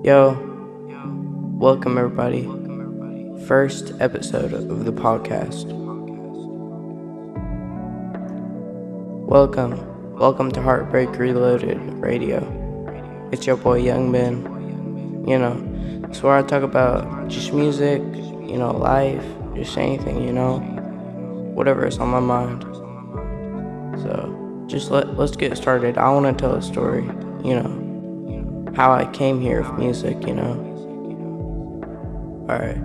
Yo, welcome everybody. First episode of the podcast. Welcome to Heartbreak Reloaded Radio. It's your boy Young Ben. It's where I talk about just music, life, just anything, whatever is on my mind. So just let's get started. I want to tell a story, how I came here with music, Alright,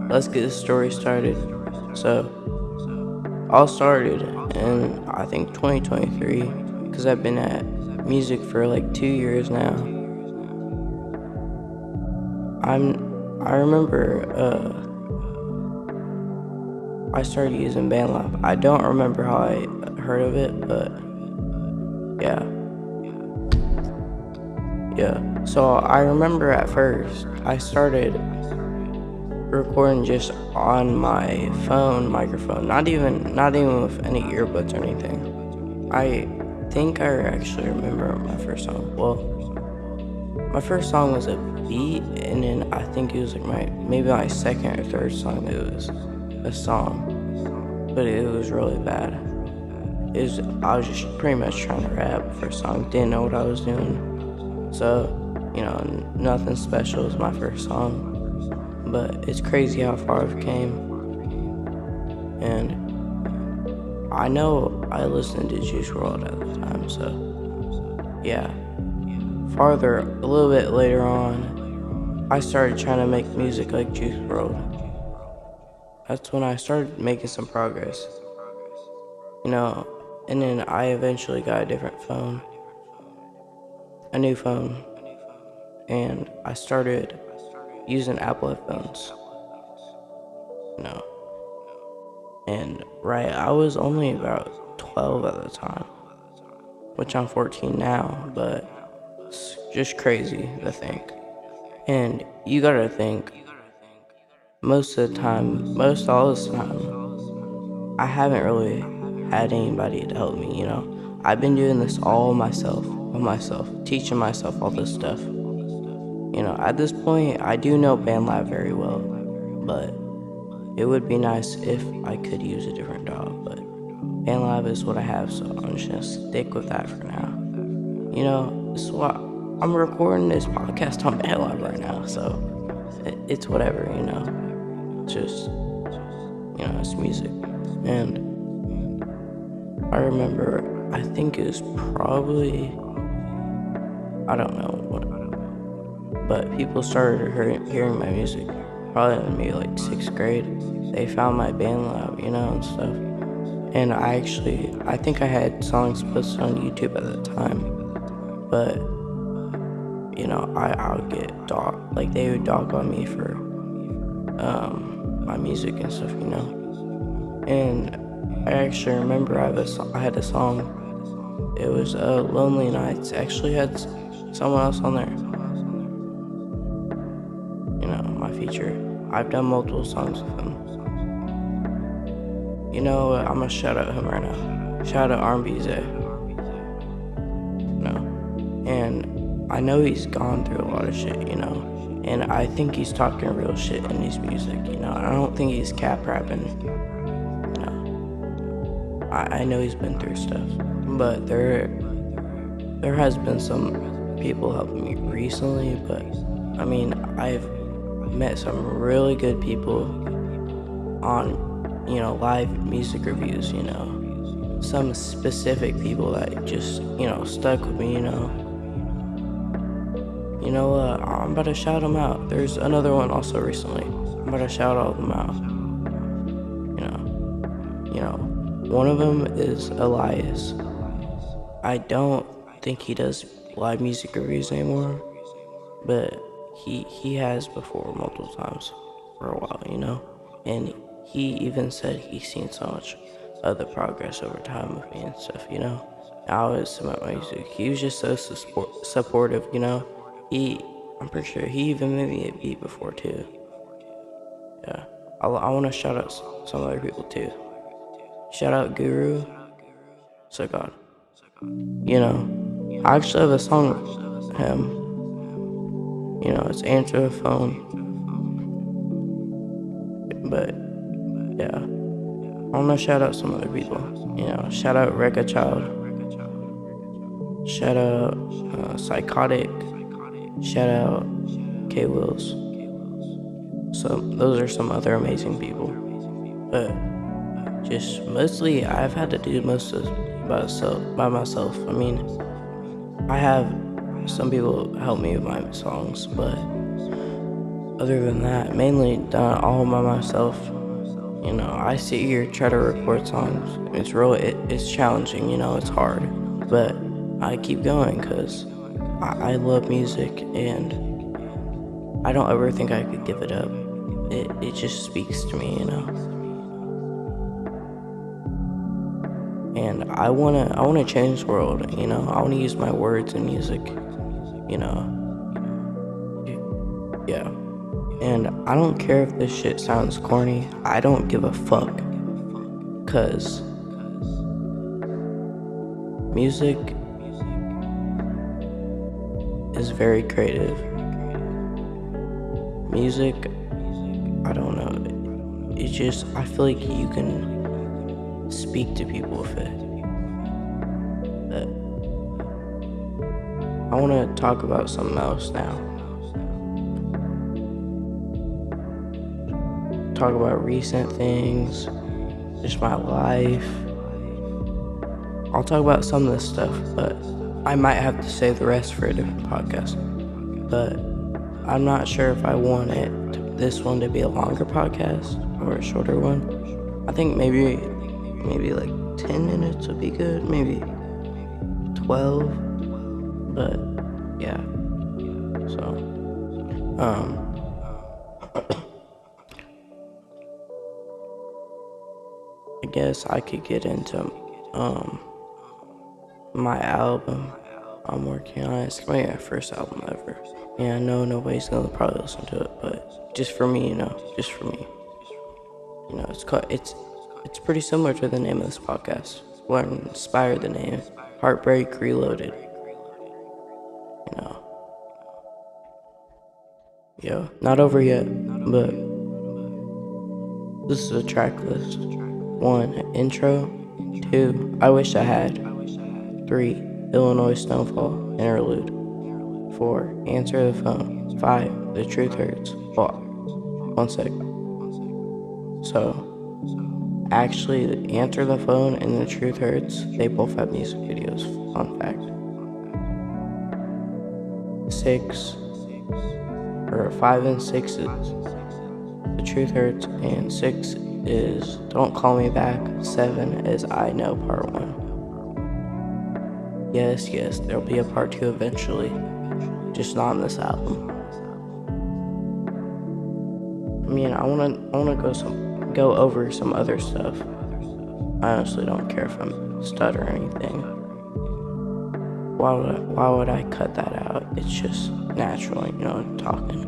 let's get this story started. So, all started in, I think, 2023, because I've been at music for like 2 years now. I remember, I started using BandLab. I don't remember how I heard of it, but yeah. So I remember at first, I started recording just on my phone microphone, not even with any earbuds or anything. I think I actually remember my first song. Well, my first song was a beat, and then I think it was like maybe my second or third song. It was a song, but it was really bad. I was just pretty much trying to rap. First song, didn't know what I was doing, so nothing special was my first song. But it's crazy how far I've came. And I know I listened to Juice WRLD at the time, so yeah. A little bit later on, I started trying to make music like Juice WRLD. That's when I started making some progress. And then I eventually got a different phone. A new phone. And I started using Apple headphones. And I was only about 12 at the time, which I'm 14 now, but it's just crazy to think. And you gotta think, most all the time, I haven't really had anybody to help me, I've been doing this all myself, teaching myself all this stuff. At this point, I do know BandLab very well, but it would be nice if I could use a different DAW, but BandLab is what I have, so I'm just gonna stick with that for now. This is what I'm recording this podcast on BandLab right now, so it's whatever, Just, it's music. And I remember, I think it was probably, I don't know what, but people started hearing my music probably in maybe like 6th grade. They found my BandLab, and stuff. And I think I had songs posted on YouTube at the time, but I would get they would dog on me for my music and stuff, And I actually remember I had a song. It was Lonely Nights. I actually had someone else on there. My feature. I've done multiple songs with him. I'm gonna shout out him right now. Shout out R&BZ. And I know he's gone through a lot of shit, and I think he's talking real shit in his music, I don't think he's cap rapping, I know he's been through stuff, but there has been some people helping me recently, but I mean, I've met some really good people on, live music reviews, some specific people that just, stuck with me, I'm about to shout them out. There's another one also recently. I'm about to shout all of them out. One of them is Elias. I don't think he does live music reviews anymore, but he has before multiple times for a while, and he even said he's seen so much of the progress over time with me and stuff, I always submit my music. He was just so supportive, I'm pretty sure he even made me a beat before too. Yeah, I want to shout out some other people too. Shout out Guru. So God, I actually have a song with him. It's answer the phone. But yeah, I want to shout out some other people. Shout out Rekka Child. Shout out Psychotic. Shout out K Wills. So those are some other amazing people. But just mostly I've had to do most of by myself. I mean, I have some people help me with my songs, but other than that, mainly done all by myself. I sit here, try to record songs. It's challenging, it's hard. But I keep going because I love music and I don't ever think I could give it up. It just speaks to me, And I wanna change the world, I wanna use my words in music, yeah. And I don't care if this shit sounds corny. I don't give a fuck. Cause music is very creative. Music, I don't know. It's just, I feel like you can speak to people with it. But I want to talk about something else now. Talk about recent things, just my life. I'll talk about some of this stuff, but I might have to save the rest for a different podcast. But I'm not sure if I want this one to be a longer podcast or a shorter one. I think maybe like 10 minutes would be good, maybe 12, but yeah. So, I guess I could get into my album I'm working on. It's my first album ever. Yeah, I know nobody's gonna probably listen to it, but just for me, just for me. It's pretty similar to the name of this podcast. What inspired the name, Heartbreak Reloaded. Yo, not over yet, but this is a track list. 1, intro. 2, I Wish I Had. 3, Illinois Snowfall, interlude. 4, Answer the Phone. 5, The Truth Hurts. Well, one sec. So, actually, the Answer the Phone and The Truth Hurts, they both have music videos. Fun fact. 5 and 6 is The Truth Hurts, and 6 is Don't Call Me Back. 7 is I Know Part 1. Yes, there'll be a part 2 eventually, just not on this album. I mean, I wanna go over some other stuff. I honestly don't care if I'm stutter or anything. Why would I cut that out? It's just natural, talking.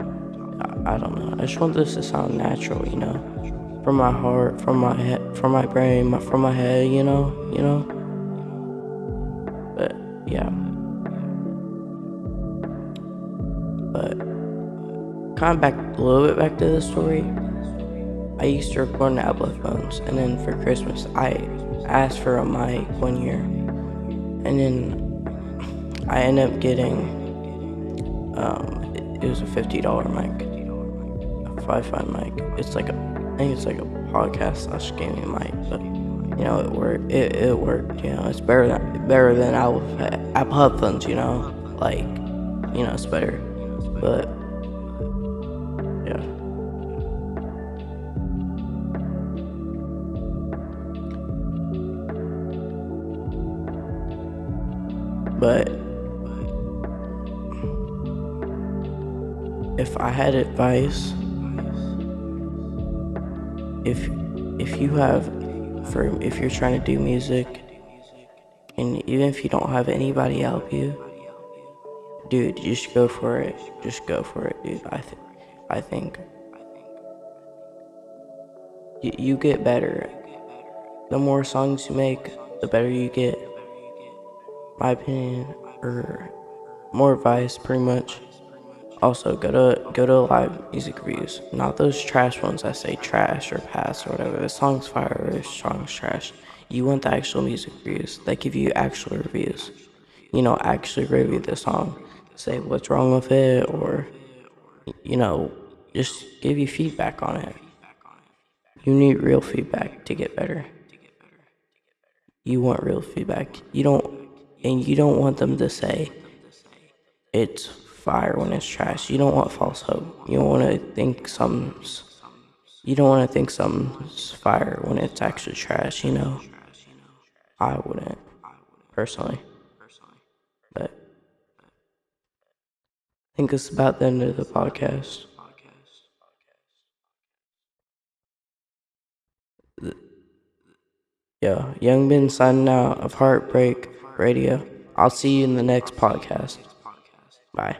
I don't know. I just want this to sound natural, from my heart, from my head, from my brain, from my head, But yeah. But kind of a little bit back to the story. I used to record on Apple phones, and then for Christmas I asked for a mic one year, and then I ended up getting it was a $50 mic, a Wi-Fi mic. I think it's like a podcast / gaming mic, but it worked. It worked. It's better than Apple headphones. It's better. But yeah. But if I had advice, if you're trying to do music, and even if you don't have anybody help you, dude, just go for it. Just go for it, dude. I think you get better. The more songs you make, the better you get. My opinion, or more advice, pretty much. Also, go to live music reviews, not those trash ones that say trash or pass or whatever. The song's fire or the song's trash. You want the actual music reviews that give you actual reviews. Actually review the song, say what's wrong with it, or you know, just give you feedback on it. You need real feedback to get better. You want real feedback. You don't want them to say it's fire when it's trash. You don't want false hope. You don't want to think something's fire when it's actually trash, I wouldn't, personally. But I think it's about the end of the podcast. Yeah, Young Ben signing out of Heartbreak Radio. I'll see you in the next podcast. Bye.